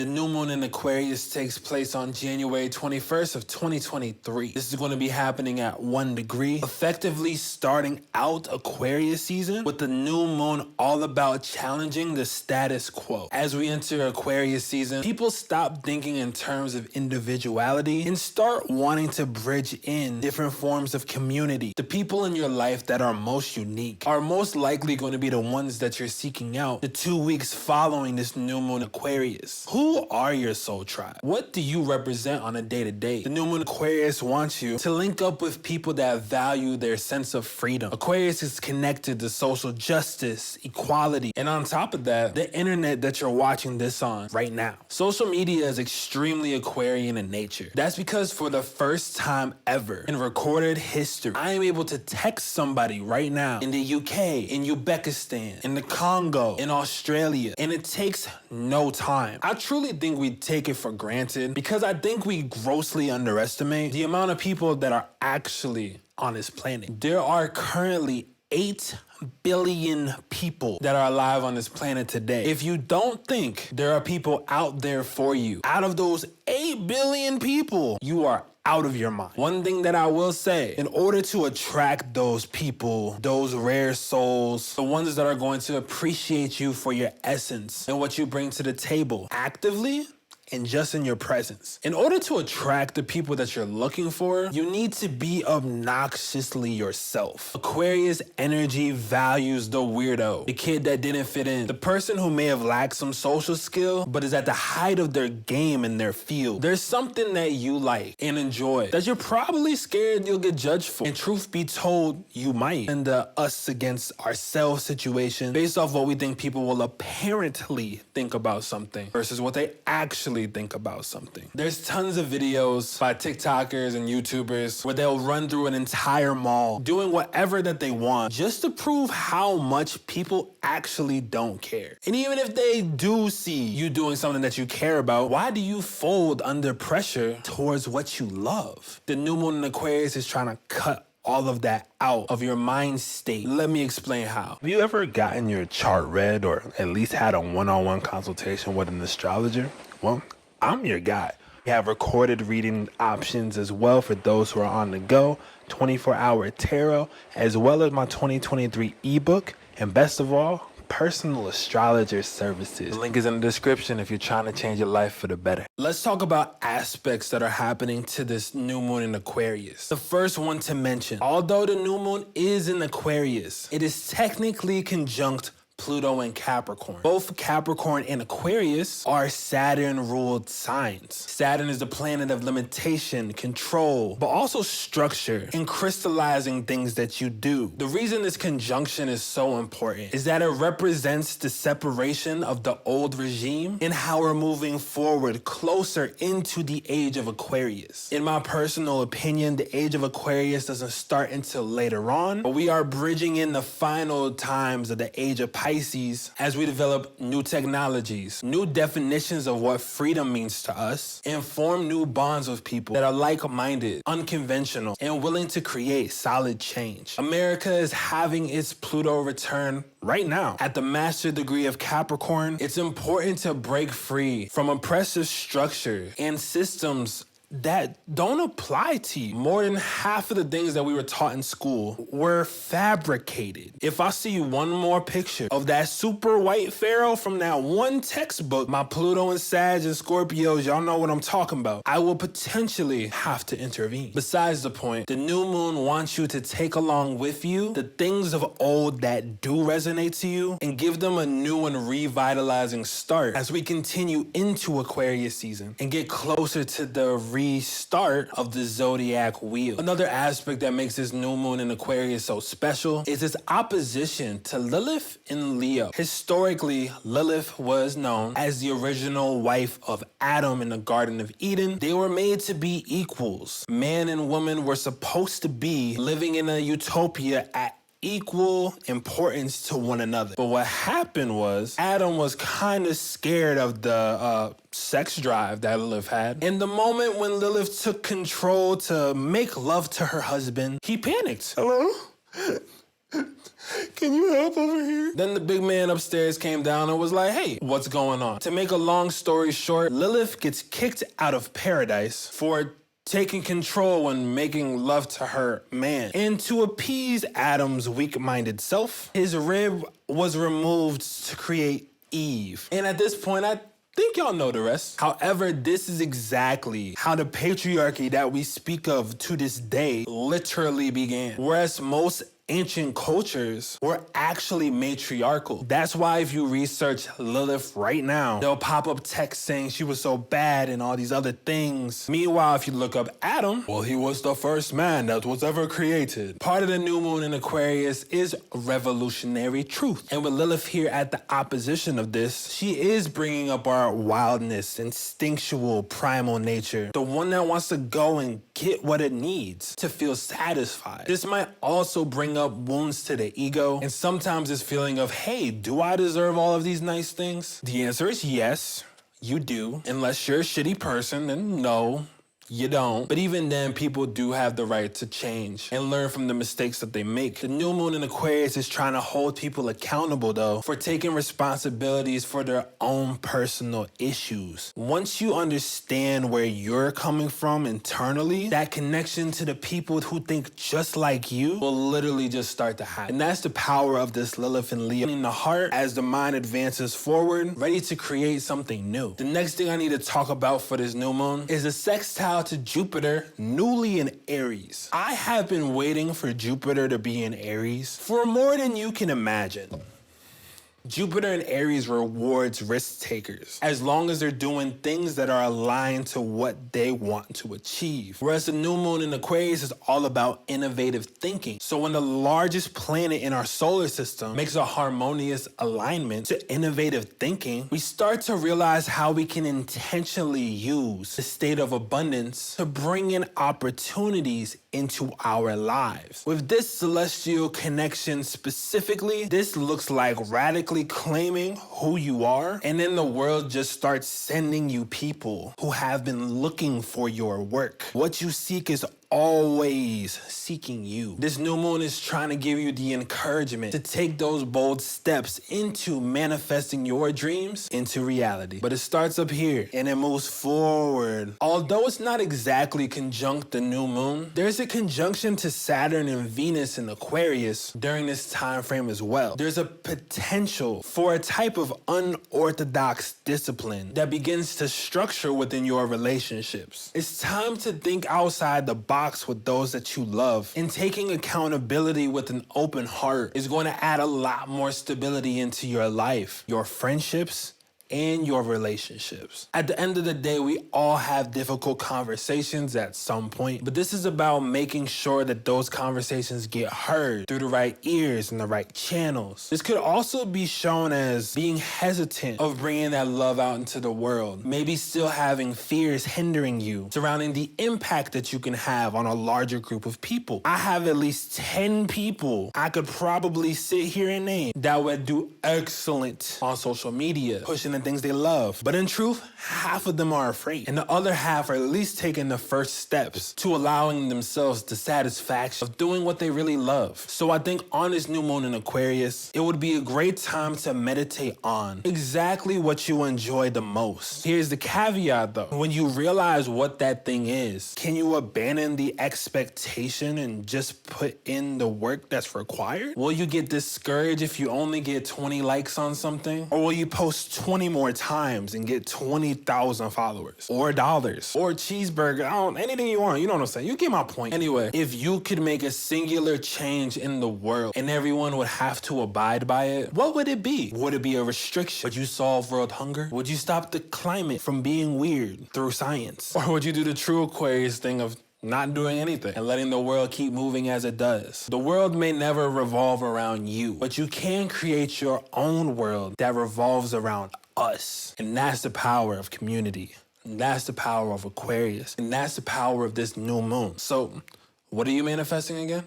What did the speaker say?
The new moon in Aquarius takes place on January 21st of 2023. This is going to be happening at 1 degree, effectively starting out Aquarius season with the new moon all about challenging the status quo. As we enter Aquarius season, people stop thinking in terms of individuality and start wanting to bridge in different forms of community. The people in your life that are most unique are most likely going to be the ones that you're seeking out the 2 weeks following this new moon Aquarius. Who are your soul tribe? What do you represent on a day-to-day? The new moon Aquarius wants you to link up with people that value their sense of freedom. Aquarius is connected to social justice, equality, and on top of that, the internet that you're watching this on right now. Social media is extremely Aquarian in nature. That's because for the first time ever in recorded history, I am able to text somebody right now in the UK, in Uzbekistan, in the Congo, in Australia, and it takes no time. I truly think we take it for granted because I think we grossly underestimate the amount of people that are actually on this planet. There are currently 8 billion people that are alive on this planet today. If you don't think there are people out there for you, out of those 8 billion people, you are out of your mind. One thing that I will say, in order to attract those people, those rare souls, the ones that are going to appreciate you for your essence and what you bring to the table, actively and just in your presence. In order to attract the people that you're looking for, you need to be obnoxiously yourself. Aquarius energy values the weirdo, the kid that didn't fit in, the person who may have lacked some social skill, but is at the height of their game in their field. There's something that you like and enjoy that you're probably scared you'll get judged for. And truth be told, you might. And the us against ourselves situation based off what we think people will apparently think about something versus what they actually think about something. There's tons of videos by TikTokers and YouTubers where they'll run through an entire mall doing whatever that they want just to prove how much people actually don't care. And even if they do see you doing something that you care about, why do you fold under pressure towards what you love? The new moon in Aquarius is trying to cut all of that out of your mind state. Let me explain how. Have you ever gotten your chart read or at least had a one-on-one consultation with an astrologer? Well, I'm your guy. We have recorded reading options as well for those who are on the go, 24-hour tarot, as well as my 2023 ebook, and best of all, personal astrologer services. The link is in the description if you're trying to change your life for the better. Let's talk about aspects that are happening to this new moon in Aquarius. The first one to mention, although the new moon is in Aquarius, it is technically conjunct Pluto and Capricorn. Both Capricorn and Aquarius are Saturn-ruled signs. Saturn is the planet of limitation, control, but also structure and crystallizing things that you do. The reason this conjunction is so important is that it represents the separation of the old regime and how we're moving forward closer into the age of Aquarius. In my personal opinion, the age of Aquarius doesn't start until later on, but we are bridging in the final times of the age of Pisces as we develop new technologies, new definitions of what freedom means to us, and form new bonds with people that are like-minded, unconventional, and willing to create solid change. America is having its Pluto return right now. At the master degree of Capricorn, it's important to break free from oppressive structure and systems that don't apply to you. More than half of the things that we were taught in school were fabricated. If I see one more picture of that super white pharaoh from that one textbook, my Pluto and Sag and Scorpios, y'all know what I'm talking about, I will potentially have to intervene. Besides the point, the new moon wants you to take along with you the things of old that do resonate to you and give them a new and revitalizing start as we continue into Aquarius season and get closer to the restart of the zodiac wheel. Another aspect that makes this new moon in Aquarius so special is its opposition to Lilith in Leo. Historically, Lilith was known as the original wife of Adam in the Garden of Eden. They were made to be equals. Man and woman were supposed to be living in a utopia at equal importance to one another. But what happened was Adam was kind of scared of the sex drive that Lilith had. And the moment when Lilith took control to make love to her husband, he panicked. Hello? Can you help over here? Then the big man upstairs came down and was like, hey, what's going on? To make a long story short, Lilith gets kicked out of paradise for taking control and making love to her man. And to appease Adam's weak-minded self, his rib was removed to create Eve. And at this point, I think y'all know the rest. However, this is exactly how the patriarchy that we speak of to this day literally began. Whereas most ancient cultures were actually matriarchal. That's why if you research Lilith right now, they'll pop up texts saying she was so bad and all these other things. Meanwhile, if you look up Adam, well, he was the first man that was ever created. Part of the new moon in Aquarius is revolutionary truth. And with Lilith here at the opposition of this, she is bringing up our wildness, instinctual, primal nature, the one that wants to go and get what it needs to feel satisfied. This might also bring up wounds to the ego, and sometimes this feeling of, hey, do I deserve all of these nice things? The answer is yes, you do. Unless you're a shitty person, then no, you don't. But even then, people do have the right to change and learn from the mistakes that they make. The new moon in Aquarius is trying to hold people accountable, though, for taking responsibilities for their own personal issues. Once you understand where you're coming from internally, that connection to the people who think just like you will literally just start to happen. And that's the power of this Lilith and Leo in the heart as the mind advances forward, ready to create something new. The next thing I need to talk about for this new moon is a sextile to Jupiter, newly in Aries. I have been waiting for Jupiter to be in Aries for more than you can imagine. Jupiter in Aries rewards risk takers as long as they're doing things that are aligned to what they want to achieve. Whereas the new moon in Aquarius is all about innovative thinking. So when the largest planet in our solar system makes a harmonious alignment to innovative thinking, we start to realize how we can intentionally use the state of abundance to bring in opportunities into our lives. With this celestial connection specifically, this looks like radically claiming who you are, and then the world just starts sending you people who have been looking for your work. What you seek is always seeking you. This new moon is trying to give you the encouragement to take those bold steps into manifesting your dreams into reality. But it starts up here and it moves forward. Although it's not exactly conjunct the new moon, there's a conjunction to Saturn and Venus in Aquarius during this time frame as well. There's a potential for a type of unorthodox discipline that begins to structure within your relationships. It's time to think outside the box with those that you love, and taking accountability with an open heart is going to add a lot more stability into your life, your friendships, and your relationships. At the end of the day, we all have difficult conversations at some point, but this is about making sure that those conversations get heard through the right ears and the right channels. This could also be shown as being hesitant of bringing that love out into the world, maybe still having fears hindering you surrounding the impact that you can have on a larger group of people. I have at least 10 people I could probably sit here and name that would do excellent on social media, pushing the things they love. But in truth, half of them are afraid. And the other half are at least taking the first steps to allowing themselves the satisfaction of doing what they really love. So I think on this new moon in Aquarius, it would be a great time to meditate on exactly what you enjoy the most. Here's the caveat though. When you realize what that thing is, can you abandon the expectation and just put in the work that's required? Will you get discouraged if you only get 20 likes on something? Or will you post 20 more times and get 20,000 followers or dollars or cheeseburger? Anything you want, you know what I'm saying? You get my point. Anyway, if you could make a singular change in the world and everyone would have to abide by it, what would it be? Would it be a restriction? Would you solve world hunger? Would you stop the climate from being weird through science? Or would you do the true Aquarius thing of not doing anything and letting the world keep moving as it does? The world may never revolve around you, but you can create your own world that revolves around us. And that's the power of community. And that's the power of Aquarius. And that's the power of this new moon. So, what are you manifesting again?